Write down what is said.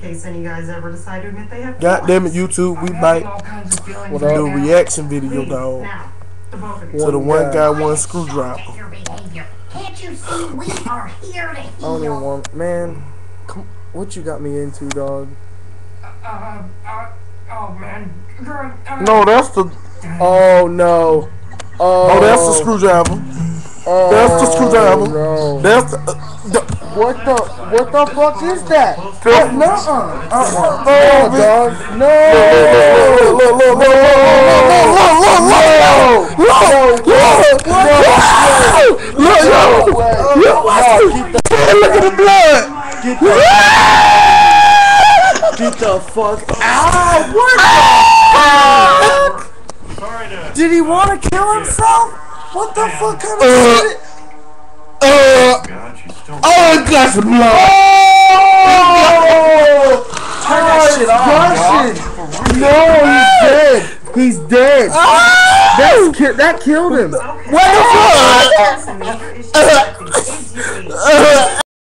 case any guys ever decide to admit they have. God damn it, YouTube, we might do a reaction video, dog. Now, the both of you. To the one guy, one screwdriver. Can't you see we are here to heal? I don't even want, man. Come, what you got me into, dog? Oh man. No, that's the. Oh no. Oh, that's the screwdriver. Oh, that's the screwdriver. No. That's the. What the fuck is that? What? Nuh-uh. No, dog. No. Look at the blood. Get the fuck out. What the fuck? Did he want to kill himself? What the fuck kind of shit? Oh, it got some blood. Turn that shit off. No, he's dead. He's dead. That killed him. What the fuck?